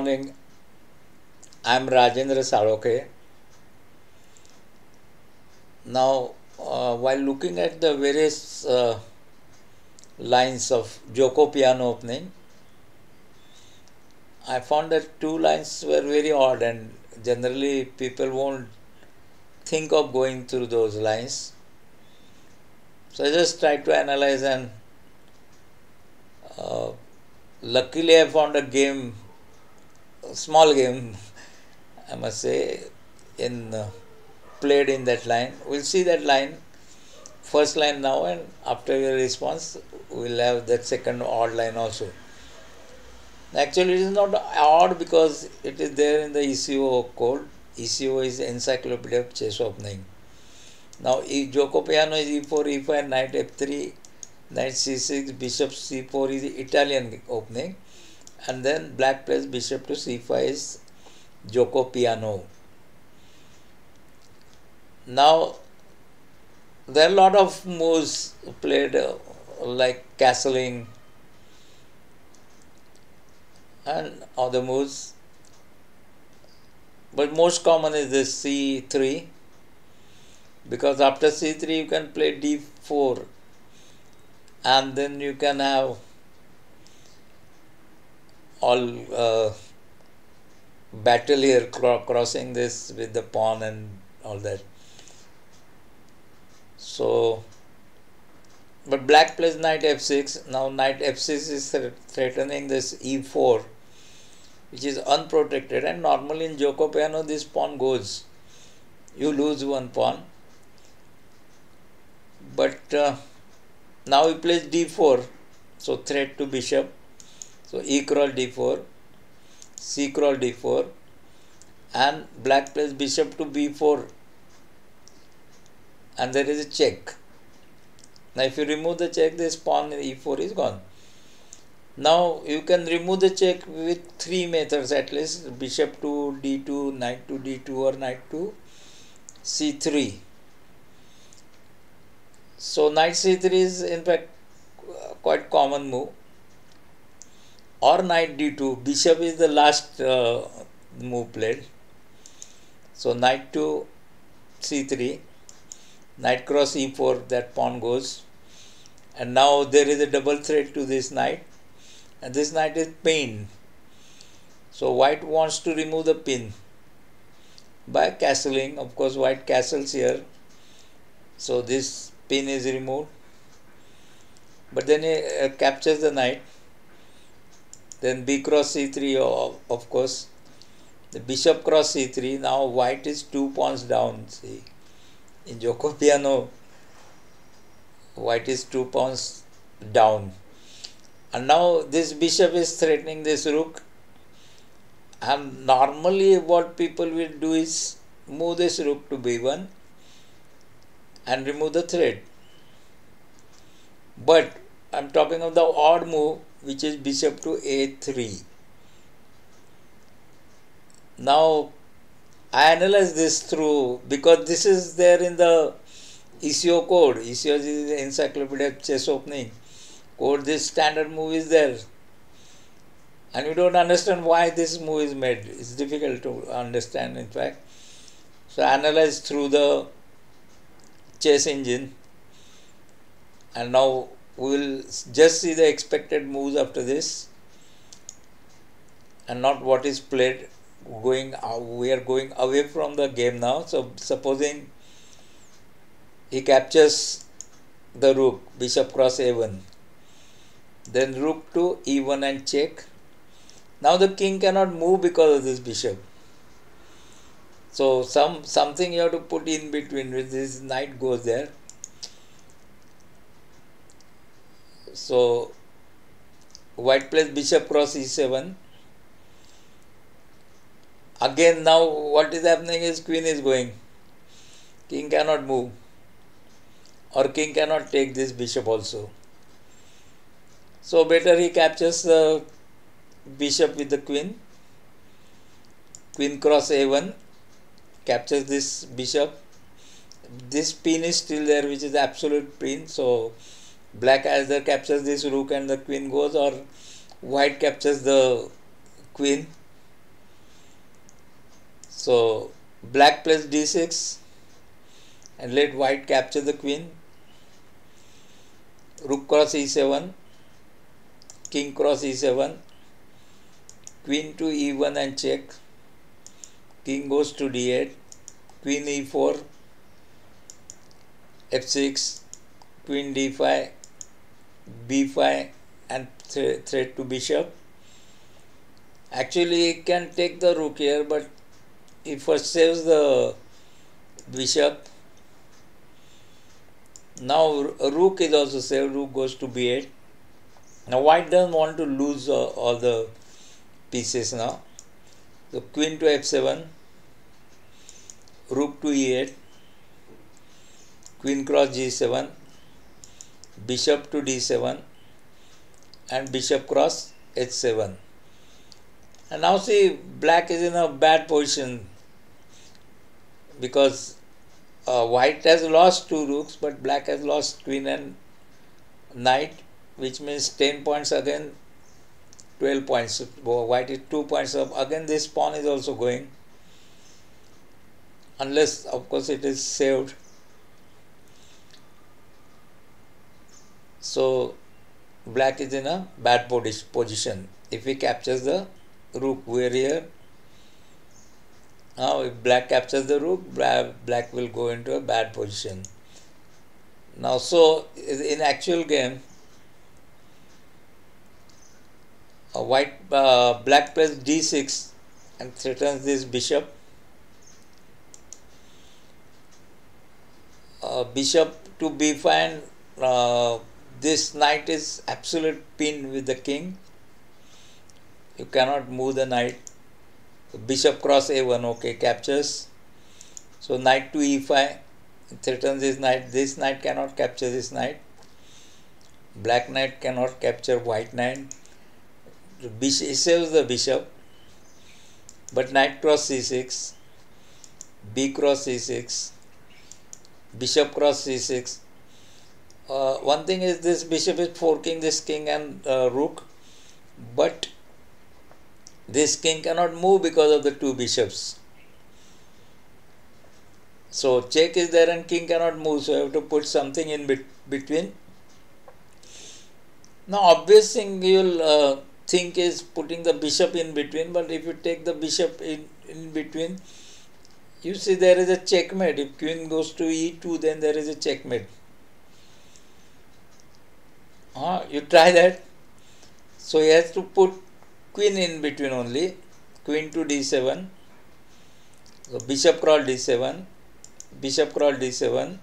Morning. I'm Rajendra Salokhe. Now, while looking at the various lines of Guico Piano opening, I found that two lines were very odd, and generally people won't think of going through those lines. So I just tried to analyze, and uh, luckily I found a small game, I must say, in played in that line. We'll see that line, first line now, and after your response, we'll have that second odd line also. Actually, it is not odd because it is there in the ECO code. ECO is Encyclopedia of Chess Opening. Now, Guico Piano is E4, E5, Knight F3, Knight C6, Bishop C4 is the Italian opening, and then Black plays Bishop to C5 is Guico Piano. Now, there are a lot of moves played like castling and other moves, but most common is this C3, because after C3 you can play D4 and then you can have all battle here, crossing this with the pawn and all that. So, but Black plays Knight F6. Now Knight F6 is threatening this E4, which is unprotected, and normally in Guico Piano this pawn goes. You lose one pawn. But now he plays D4, so threat to bishop. So E crawl D4, C crawl D4, and Black plays bishop to B4, and there is a check. Now if you remove the check, this pawn E4 is gone. Now you can remove the check with three methods at least: bishop to D2, knight to D2, or knight to C3. So knight C3 is in fact quite common move, or knight D2. Bishop is the last move played. So knight to C3, knight cross E4, that pawn goes, and now there is a double threat to this knight, and this knight is pinned. So white wants to remove the pin by castling. Of course, white castles here, so this pin is removed, but then he captures the knight. Then B cross C3, of course, the bishop cross C3. Now white is 2 pawns down. See, in Guico Piano, white is 2 pawns down, and now this bishop is threatening this rook. And normally what people will do is move this rook to B1 and remove the threat. But I'm talking of the odd move, which is bishop to A3. Now I analyze this through, because this is there in the ECO code. ECO is the Encyclopedia of Chess Opening code. This standard move is there, and you don't understand why this move is made. It's difficult to understand, in fact. So analyze through the chess engine, and now we will just see the expected moves after this, and not what is played. We are going away from the game now. So supposing he captures the rook, bishop cross A1, then rook to E1 and check. Now the king cannot move because of this bishop. So something you have to put in between, which this knight goes there. So white plays bishop cross E7. Again, now what is happening is queen is going. King cannot move, or king cannot take this bishop also. So better he captures the bishop with the queen. Queen cross A1, captures this bishop. This pin is still there, which is absolute pin. So black either captures this rook and the queen goes, or white captures the queen So black plays d6 and let white capture the queen. Rook cross e7, king cross e7, queen to e1 and check, king goes to d8, queen e4, f6, queen d5, b5 and threat to bishop. Actually he can take the rook here, but he first saves the bishop. Now rook is also saved, rook goes to b8. Now white doesn't want to lose all the pieces now. So queen to f7, rook to e8, queen cross g7, bishop to d7 and bishop cross h7. And now see, black is in a bad position because white has lost 2 rooks, but black has lost queen and knight, which means 10 points again, 12 points. White is 2 points up. Again this pawn is also going, unless of course it is saved. So black is in a bad position. If he captures the rook, we are here. Now if black captures the rook, black will go into a bad position. Now so in actual game, black plays d6 and threatens this bishop. Bishop to b5 and this knight is absolute pin with the king. You cannot move the knight. Bishop cross a1, okay, captures. So knight to e5 threatens this knight. This knight cannot capture this knight. Black knight cannot capture white knight. Bishop, he saves the bishop, but knight cross c6, b cross c6, bishop cross c6. One thing is, this bishop is forking this king and rook, but this king cannot move because of the 2 bishops. So check is there and king cannot move, so I have to put something in between. Now obvious thing you'll think is putting the bishop in between, but if you take the bishop in between, you see there is a checkmate. If queen goes to e2, then there is a checkmate. You try that. So he has to put queen in between only. Queen to d7, so bishop cross d7, bishop cross d7,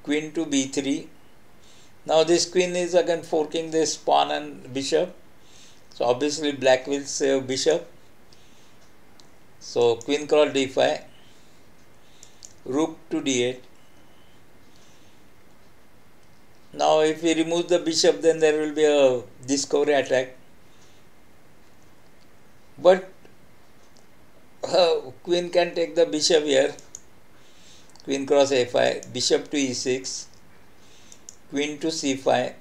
queen to b3. Now this queen is again forking this pawn and bishop, so obviously black will save bishop. So queen cross d5, rook to d8. Now if we remove the bishop, then there will be a discovery attack. But queen can take the bishop here. Queen cross a5, bishop to e6, queen to c5,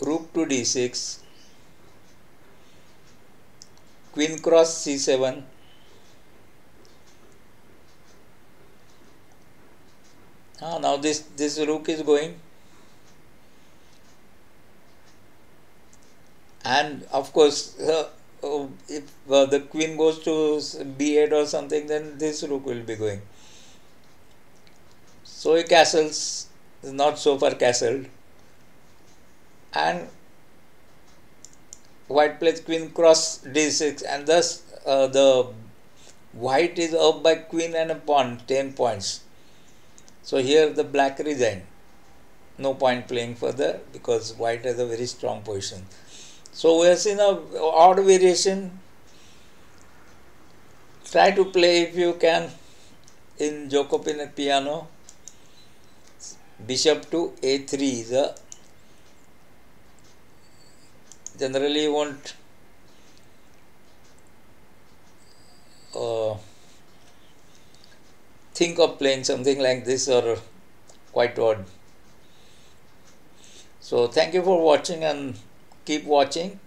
rook to d6, queen cross c7, now this rook is going, and of course if the queen goes to b8 or something, then this rook will be going. So he castles, is not so far castled, and white plays queen cross d6, and thus the white is up by queen and a pawn, 10 points. So here the black resigned. No point playing further because white has a very strong position. So we have seen a odd variation. Try to play if you can in Guico Piano. Bishop to a3 is a, generally you won't think of playing something like this, or quite odd. So thank you for watching and keep watching.